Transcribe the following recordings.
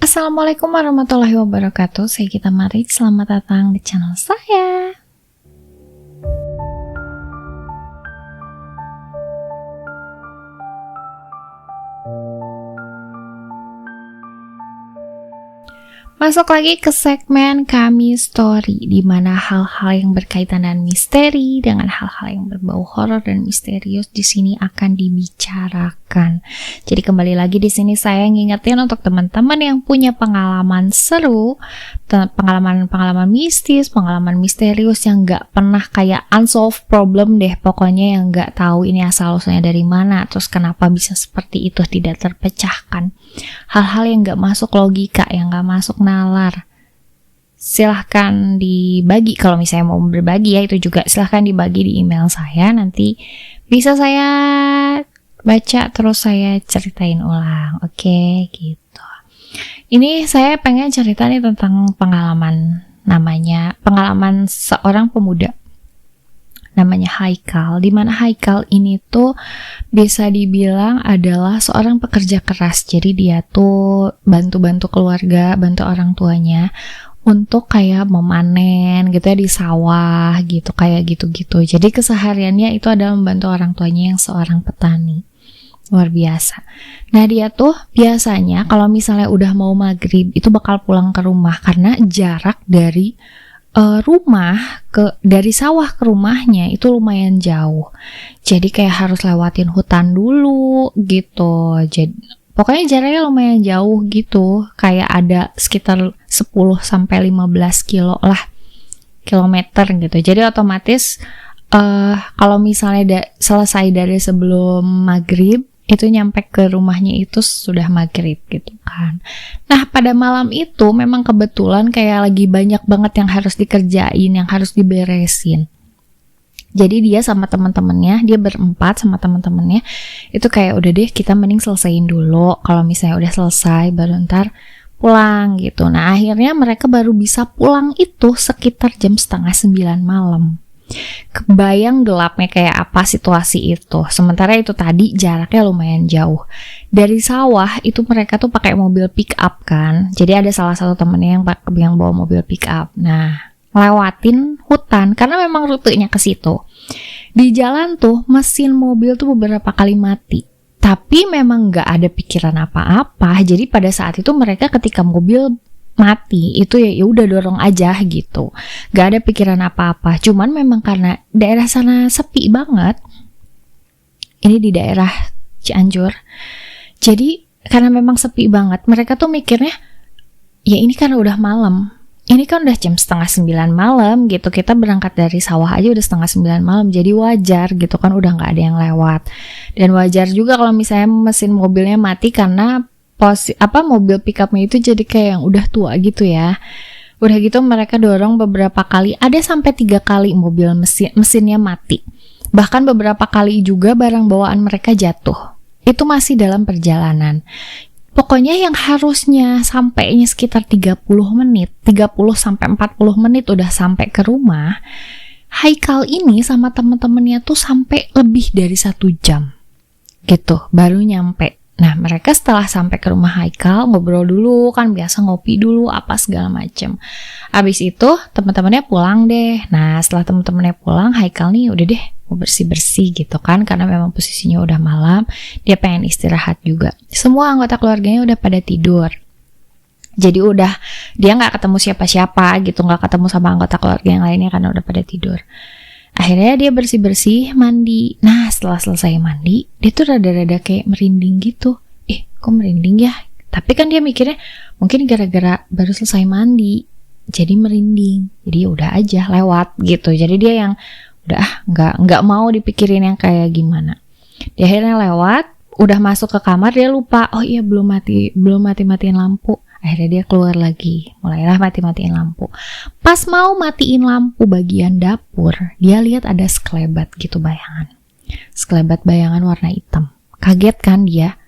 Assalamualaikum warahmatullahi wabarakatuh. Saya Gita Marit. Selamat datang di channel saya. Masuk lagi ke segmen kami story, di mana hal-hal yang berkaitan dengan misteri, dengan hal-hal yang berbau horor dan misterius di sini akan dibicarakan. Jadi kembali lagi di sini saya ngingetin untuk teman-teman yang punya pengalaman seru, pengalaman mistis, pengalaman misterius yang nggak pernah kayak unsolved problem deh, pokoknya yang nggak tahu ini asal-usulnya dari mana, terus kenapa bisa seperti itu tidak terpecahkan. Hal-hal yang nggak masuk logika, yang nggak masuk nalar, silahkan dibagi. Kalau misalnya mau berbagi ya, itu juga silahkan dibagi di email saya, nanti bisa saya baca terus saya ceritain ulang. Oke, gitu. Ini saya pengen cerita nih tentang pengalaman seorang pemuda namanya Haikal, dimana Haikal ini tuh bisa dibilang adalah seorang pekerja keras. Jadi dia tuh bantu-bantu keluarga, bantu orang tuanya untuk kayak memanen gitu ya di sawah gitu, kayak gitu-gitu. Jadi kesehariannya itu adalah membantu orang tuanya yang seorang petani. Luar biasa. Nah dia tuh biasanya kalau misalnya udah mau maghrib itu bakal pulang ke rumah karena jarak dari dari sawah ke rumahnya itu lumayan jauh. Jadi kayak harus lewatin hutan dulu gitu. Jadi pokoknya jaraknya lumayan jauh gitu. Kayak ada sekitar 10-15 kilometer gitu. Jadi otomatis kalau misalnya selesai dari sebelum maghrib, itu nyampe ke rumahnya itu sudah maghrib gitu kan. Nah pada malam itu memang kebetulan kayak lagi banyak banget yang harus dikerjain, yang harus diberesin. Jadi dia sama teman-temannya, dia berempat sama teman-temannya, itu kayak udah deh kita mending selesaiin dulu. Kalau misalnya udah selesai baru ntar pulang gitu. Nah akhirnya mereka baru bisa pulang itu sekitar jam 8:30 malam. Kebayang gelapnya kayak apa situasi itu. Sementara itu tadi jaraknya lumayan jauh. Dari sawah itu mereka tuh pakai mobil pick up kan. Jadi ada salah satu temennya yang bawa mobil pick up. Nah, lewatin hutan karena memang rutenya ke situ. Di jalan tuh mesin mobil tuh beberapa kali mati. Tapi memang nggak ada pikiran apa-apa. Jadi pada saat itu mereka ketika mobil mati itu ya udah dorong aja gitu, gak ada pikiran apa-apa. Cuman memang karena daerah sana sepi banget, ini di daerah Cianjur, jadi karena memang sepi banget, mereka tuh mikirnya ya ini kan udah malam, ini kan udah jam 8:30 malam gitu, kita berangkat dari sawah aja udah 8:30 malam, jadi wajar gitu kan, udah gak ada yang lewat. Dan wajar juga kalau misalnya mesin mobilnya mati karena mobil pickupnya itu jadi kayak yang udah tua gitu ya. Udah gitu mereka dorong beberapa kali, ada sampai 3 kali mobil mesinnya mati. Bahkan beberapa kali juga barang bawaan mereka jatuh. Itu masih dalam perjalanan. Pokoknya yang harusnya sampainya sekitar 30 sampai 40 menit udah sampai ke rumah, Haikal ini sama temen-temennya tuh sampai lebih dari 1 jam gitu baru nyampe. Nah mereka setelah sampai ke rumah Haikal ngobrol dulu kan, biasa ngopi dulu apa segala macem. Abis itu teman-temannya pulang deh. Nah setelah teman-temannya pulang, Haikal nih udah deh mau bersih-bersih gitu kan, karena memang posisinya udah malam, dia pengen istirahat juga. Semua anggota keluarganya udah pada tidur. Jadi udah dia nggak ketemu siapa-siapa gitu, nggak ketemu sama anggota keluarga yang lainnya karena udah pada tidur. Akhirnya dia bersih-bersih, mandi. Nah setelah selesai mandi, dia tuh rada-rada kayak merinding gitu. Kok merinding ya? Tapi kan dia mikirnya mungkin gara-gara baru selesai mandi jadi merinding. Jadi udah aja lewat gitu. Jadi dia yang udah nggak mau dipikirin yang kayak gimana. Dia akhirnya lewat, udah masuk ke kamar, dia lupa. Oh iya belum matiin lampu. Akhirnya dia keluar lagi, mulailah mati-matiin lampu. Pas mau matiin lampu bagian dapur, dia lihat ada sekelebat gitu bayangan. Sekelebat bayangan warna hitam. Kaget kan dia,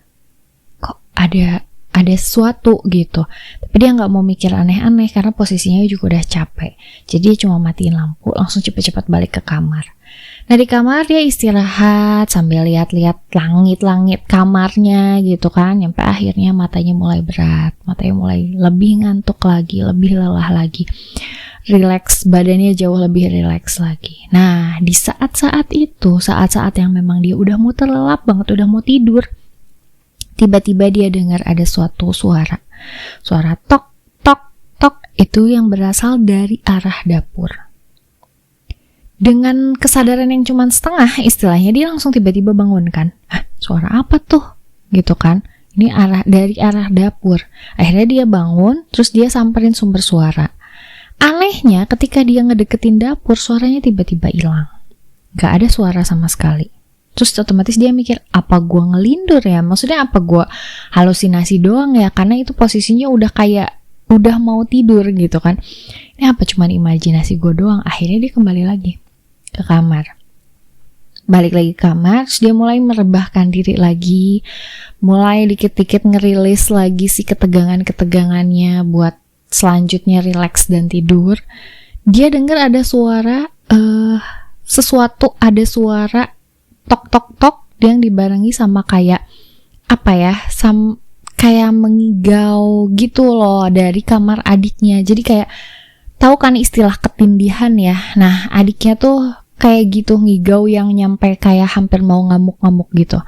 kok ada sesuatu gitu. Tapi dia nggak mau mikir aneh-aneh karena posisinya juga udah capek. Jadi dia cuma matiin lampu, langsung cepet-cepet balik ke kamar. Nah di kamar dia istirahat sambil lihat-lihat langit-langit kamarnya gitu kan, sampai akhirnya matanya mulai berat, matanya mulai lebih ngantuk lagi, lebih lelah lagi, rileks, badannya jauh lebih rileks lagi. Nah di saat-saat itu, saat-saat yang memang dia udah mau terlelap banget, udah mau tidur, tiba-tiba dia dengar ada suatu suara tok tok tok, itu yang berasal dari arah dapur. Dengan kesadaran yang cuma setengah istilahnya, dia langsung tiba-tiba bangun kan. Suara apa tuh? Gitu kan. Ini dari arah dapur. Akhirnya dia bangun, terus dia samperin sumber suara. Anehnya ketika dia ngedeketin dapur, suaranya tiba-tiba hilang. Gak ada suara sama sekali. Terus otomatis dia mikir, apa gua ngelindur ya? Maksudnya apa gua halusinasi doang ya? Karena itu posisinya udah mau tidur gitu kan. Ini apa cuman imajinasi gua doang? Akhirnya dia kembali lagi ke kamar. Balik lagi ke kamar, terus dia mulai merebahkan diri lagi, mulai dikit-dikit ngerilis lagi si ketegangannya buat selanjutnya rileks dan tidur. Dia dengar ada suara ada suara tok tok tok yang dibarengi sama kayak apa ya, kayak mengigau gitu loh dari kamar adiknya. Jadi kayak tahu kan istilah ketindihan ya. Nah, adiknya tuh kayak gitu ngigau yang nyampe kayak hampir mau ngamuk-ngamuk gitu.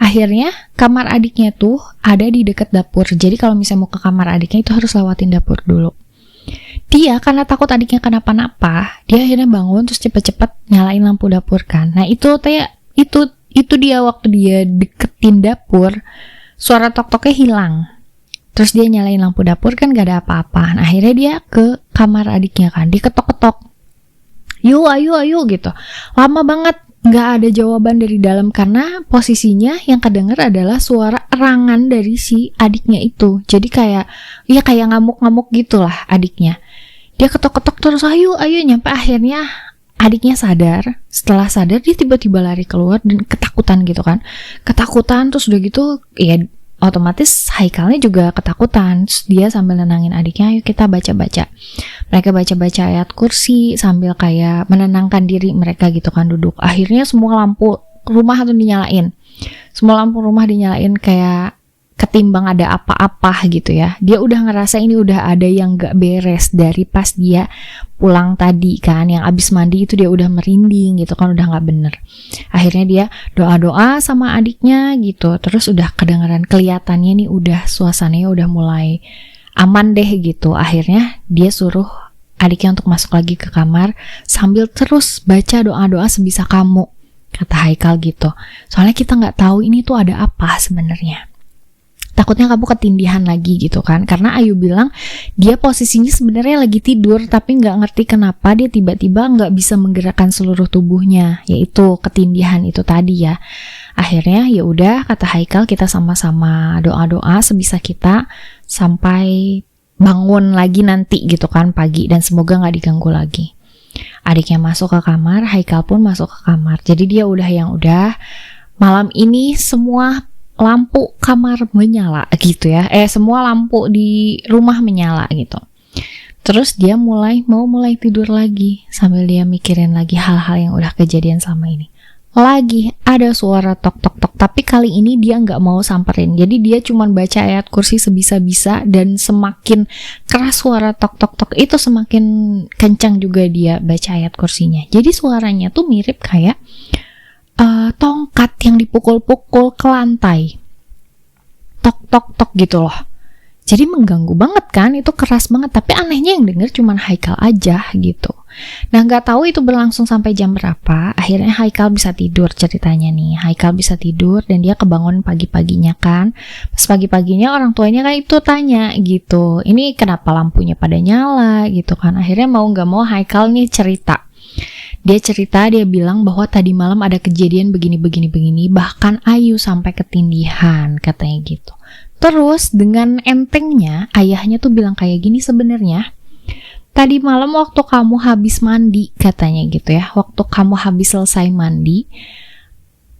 Akhirnya kamar adiknya tuh ada di dekat dapur. Jadi kalau misalnya mau ke kamar adiknya itu harus lewatin dapur dulu. Dia karena takut adiknya kenapa-napa, dia akhirnya bangun terus cepet-cepet nyalain lampu dapur kan. Nah, itu dia waktu dia deketin dapur, suara tok-toknya hilang. Terus dia nyalain lampu dapur kan gak ada apa-apa. Nah, akhirnya dia ke kamar adiknya kan, dia ketok-ketok. Yuk, ayo gitu. Lama banget gak ada jawaban dari dalam karena posisinya yang kedenger adalah suara erangan dari si adiknya itu. Jadi kayak ngamuk-ngamuk gitulah adiknya. Dia ketok-ketok terus, ayo nyampe akhirnya adiknya sadar. Setelah sadar dia tiba-tiba lari keluar dan ketakutan gitu kan. Ketakutan terus udah gitu ya otomatis Haikalnya juga ketakutan. Terus dia sambil nenangin adiknya, ayo kita baca-baca. Mereka baca-baca ayat kursi sambil kayak menenangkan diri mereka gitu kan duduk. Akhirnya semua lampu rumah tuh dinyalain. Semua lampu rumah dinyalain kayak ketimbang ada apa-apa gitu ya. Dia udah ngerasa ini udah ada yang gak beres dari pas dia pulang tadi kan, yang abis mandi itu dia udah merinding gitu kan, udah gak bener. Akhirnya dia doa-doa sama adiknya gitu, terus udah kedengeran kelihatannya nih udah suasananya udah mulai aman deh gitu. Akhirnya dia suruh adiknya untuk masuk lagi ke kamar sambil terus baca doa-doa sebisa kamu, kata Haikal gitu. Soalnya kita gak tahu ini tuh ada apa sebenarnya. Takutnya kamu ketindihan lagi gitu kan. Karena Ayu bilang dia posisinya sebenarnya lagi tidur tapi nggak ngerti kenapa dia tiba-tiba nggak bisa menggerakkan seluruh tubuhnya, yaitu ketindihan itu tadi ya. Akhirnya ya udah kata Haikal, kita sama-sama doa-doa sebisa kita sampai bangun lagi nanti gitu kan pagi, dan semoga nggak diganggu lagi. Adiknya masuk ke kamar, Haikal pun masuk ke kamar. Jadi dia udah malam ini semua lampu kamar menyala gitu ya. Semua lampu di rumah menyala gitu. Terus dia mulai tidur lagi sambil dia mikirin lagi hal-hal yang udah kejadian sama ini. Lagi ada suara tok tok tok, tapi kali ini dia nggak mau samperin. Jadi dia cuman baca ayat kursi sebisa-bisa, dan semakin keras suara tok tok tok itu semakin kencang juga dia baca ayat kursinya. Jadi suaranya tuh mirip kayak tongkat yang dipukul-pukul ke lantai, tok tok tok gitu loh. Jadi mengganggu banget kan, itu keras banget. Tapi anehnya yang denger cuman Haikal aja gitu. Nah nggak tahu itu berlangsung sampai jam berapa. Akhirnya Haikal bisa tidur, ceritanya nih. Haikal bisa tidur dan dia kebangun pagi-paginya kan. Pas pagi-paginya orang tuanya kan itu tanya gitu, ini kenapa lampunya pada nyala gitu kan. Akhirnya mau nggak mau Haikal nih cerita. Dia bilang bahwa tadi malam ada kejadian begini, bahkan Ayu sampai ketindihan, katanya gitu. Terus dengan entengnya, ayahnya tuh bilang kayak gini sebenarnya. Tadi malam waktu kamu habis mandi, katanya gitu ya. Waktu kamu habis selesai mandi,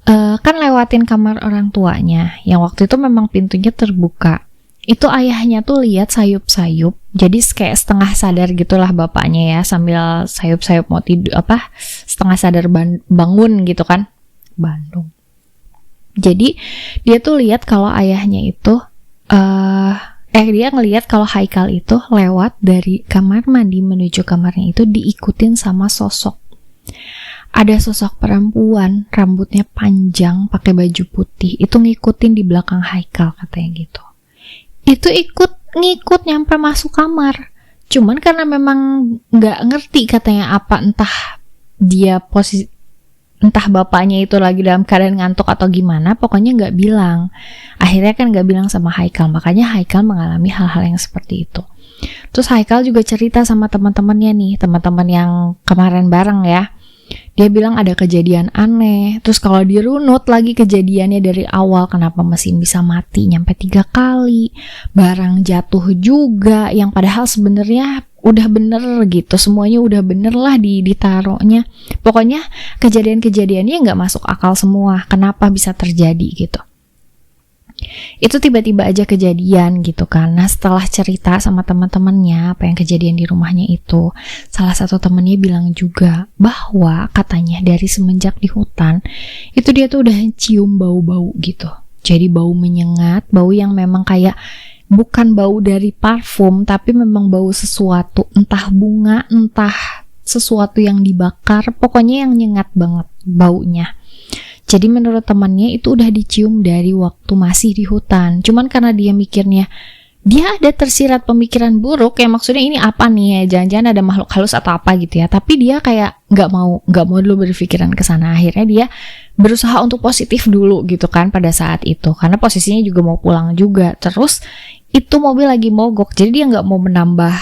kan lewatin kamar orang tuanya, yang waktu itu memang pintunya terbuka. Itu ayahnya tuh lihat sayup-sayup, jadi kayak setengah sadar gitulah bapaknya ya, sambil sayup-sayup mau tidur setengah sadar bangun gitu kan. Bandung. Jadi dia tuh lihat kalau ayahnya itu dia ngelihat kalau Haikal itu lewat dari kamar mandi menuju kamarnya itu diikutin sama sosok. Ada sosok perempuan, rambutnya panjang, pakai baju putih, itu ngikutin di belakang Haikal katanya gitu. Itu ngikut nyampe masuk kamar. Cuman karena memang nggak ngerti katanya apa, entah bapaknya itu lagi dalam keadaan ngantuk atau gimana, pokoknya nggak bilang. Akhirnya kan nggak bilang sama Haikal, makanya Haikal mengalami hal-hal yang seperti itu. Terus Haikal juga cerita sama teman-temannya nih, teman-teman yang kemarin bareng ya. Dia bilang ada kejadian aneh. Terus kalau dirunut lagi kejadiannya dari awal, kenapa mesin bisa mati nyampe 3 kali, barang jatuh juga, yang padahal sebenarnya udah bener gitu, semuanya udah bener lah ditaruhnya. Pokoknya kejadian-kejadiannya nggak masuk akal semua, kenapa bisa terjadi gitu. Itu tiba-tiba aja kejadian gitu kan. Nah setelah cerita sama teman-temannya apa yang kejadian di rumahnya itu, salah satu temennya bilang juga bahwa katanya dari semenjak di hutan itu dia tuh udah cium bau-bau gitu. Jadi bau menyengat, bau yang memang kayak bukan bau dari parfum, tapi memang bau sesuatu, entah bunga, entah sesuatu yang dibakar, pokoknya yang nyengat banget baunya. Jadi menurut temannya itu udah dicium dari waktu masih di hutan. Cuman karena dia mikirnya, dia ada tersirat pemikiran buruk, kayak maksudnya ini apa nih ya, jangan-jangan ada makhluk halus atau apa gitu ya. Tapi dia kayak nggak mau dulu berpikiran ke sana. Akhirnya dia berusaha untuk positif dulu gitu kan pada saat itu, karena posisinya juga mau pulang juga. Terus itu mobil lagi mogok, jadi dia nggak mau menambah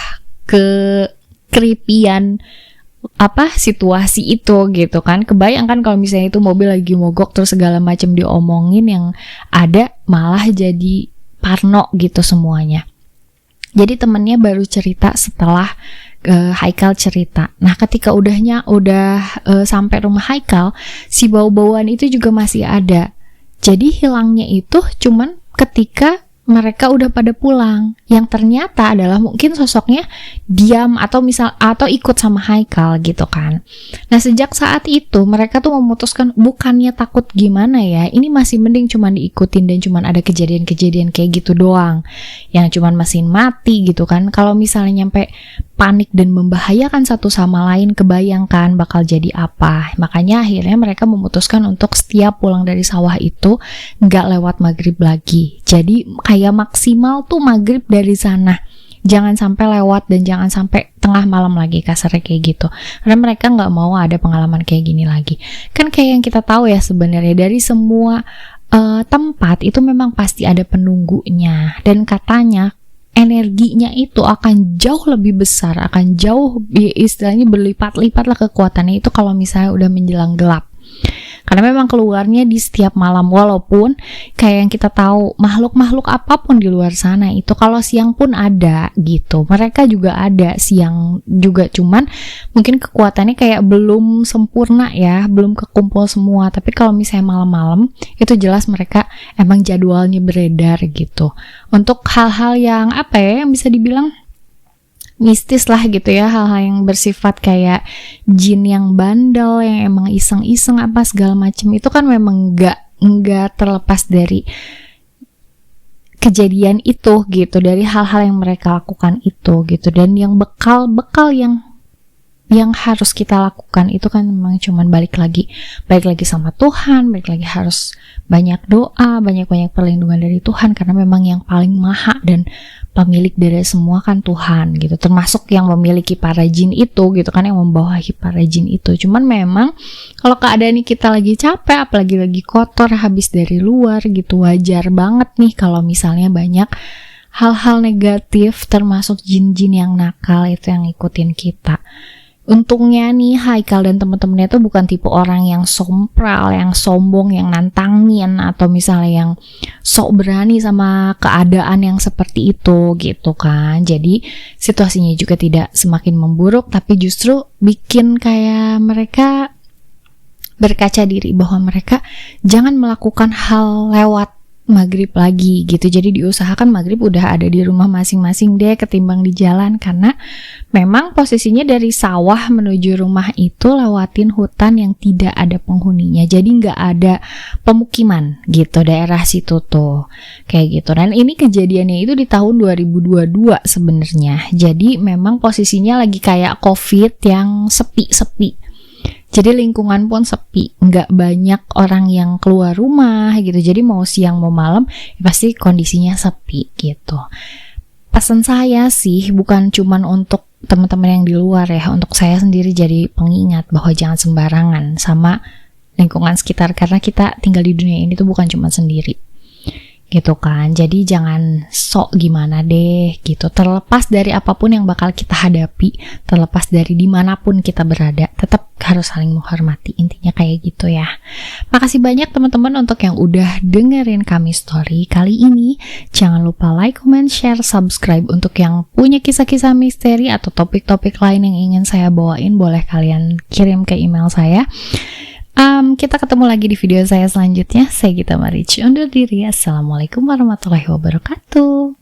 creepy-an situasi itu gitu kan. Kebayang kan kalau misalnya itu mobil lagi mogok terus segala macam diomongin, yang ada malah jadi parno gitu semuanya. Jadi temennya baru cerita setelah Haikal cerita. Nah ketika udah sampai rumah Haikal, si bau-bauan itu juga masih ada. Jadi hilangnya itu cuman ketika mereka udah pada pulang, yang ternyata adalah mungkin sosoknya diam atau ikut sama Haikal gitu kan. Nah sejak saat itu mereka tuh memutuskan, bukannya takut gimana ya, ini masih mending cuman diikutin dan cuman ada kejadian-kejadian kayak gitu doang, yang cuman mesin mati gitu kan. Kalau misalnya nyampe panik dan membahayakan satu sama lain, kebayangkan bakal jadi apa. Makanya akhirnya mereka memutuskan untuk setiap pulang dari sawah itu nggak lewat maghrib lagi. Jadi kayak maksimal tuh maghrib dari sana, jangan sampai lewat dan jangan sampai tengah malam lagi, kasarnya kayak gitu. Karena mereka nggak mau ada pengalaman kayak gini lagi. Kan kayak yang kita tahu ya sebenarnya dari semua tempat itu memang pasti ada penunggunya, dan katanya energinya itu akan jauh lebih besar, akan jauh istilahnya berlipat-lipat lah kekuatannya itu kalau misalnya udah menjelang gelap. Karena memang keluarnya di setiap malam, walaupun kayak yang kita tahu makhluk-makhluk apapun di luar sana itu kalau siang pun ada gitu. Mereka juga ada siang juga, cuman mungkin kekuatannya kayak belum sempurna ya, belum kekumpul semua. Tapi kalau misalnya malam-malam itu jelas mereka emang jadwalnya beredar gitu. Untuk hal-hal yang yang bisa dibilang mistis lah gitu ya, hal-hal yang bersifat kayak jin yang bandel, yang emang iseng-iseng apa segala macam, itu kan memang nggak terlepas dari kejadian itu gitu, dari hal-hal yang mereka lakukan itu gitu. Dan yang bekal yang harus kita lakukan itu kan memang cuman balik lagi sama Tuhan, balik lagi harus banyak doa, banyak perlindungan dari Tuhan, karena memang yang paling maha dan pemilik dari semua kan Tuhan gitu, termasuk yang memiliki para jin itu gitu kan, yang membawahi para jin itu. Cuman memang kalau keadaan kita lagi capek, apalagi lagi kotor habis dari luar gitu, wajar banget nih kalau misalnya banyak hal-hal negatif, termasuk jin-jin yang nakal itu yang ngikutin kita. Untungnya nih Haikal dan teman-temannya tuh bukan tipe orang yang sompral, yang sombong, yang nantangin, atau misalnya yang sok berani sama keadaan yang seperti itu gitu kan. Jadi situasinya juga tidak semakin memburuk, tapi justru bikin kayak mereka berkaca diri bahwa mereka jangan melakukan hal lewat maghrib lagi gitu. Jadi diusahakan maghrib udah ada di rumah masing-masing deh ketimbang di jalan, karena memang posisinya dari sawah menuju rumah itu lewatin hutan yang tidak ada penghuninya. Jadi nggak ada pemukiman gitu daerah situ tuh. Kayak gitu. Dan ini kejadiannya itu di tahun 2022 sebenarnya. Jadi memang posisinya lagi kayak COVID yang sepi-sepi. Jadi lingkungan pun sepi, nggak banyak orang yang keluar rumah gitu. Jadi mau siang mau malam ya pasti kondisinya sepi gitu. Pesan saya sih bukan cuman untuk teman-teman yang di luar ya, untuk saya sendiri jadi pengingat bahwa jangan sembarangan sama lingkungan sekitar, karena kita tinggal di dunia ini tuh bukan cuma sendiri. Gitu kan, jadi jangan sok gimana deh gitu, terlepas dari apapun yang bakal kita hadapi, terlepas dari dimanapun kita berada, tetap harus saling menghormati, intinya kayak gitu ya. Makasih banyak teman-teman untuk yang udah dengerin kami story kali ini. Jangan lupa like, comment, share, subscribe. Untuk yang punya kisah-kisah misteri atau topik-topik lain yang ingin saya bawain, boleh kalian kirim ke email saya. Kita ketemu lagi di video saya selanjutnya. Saya Gita Marici undur diri. Assalamualaikum warahmatullahi wabarakatuh.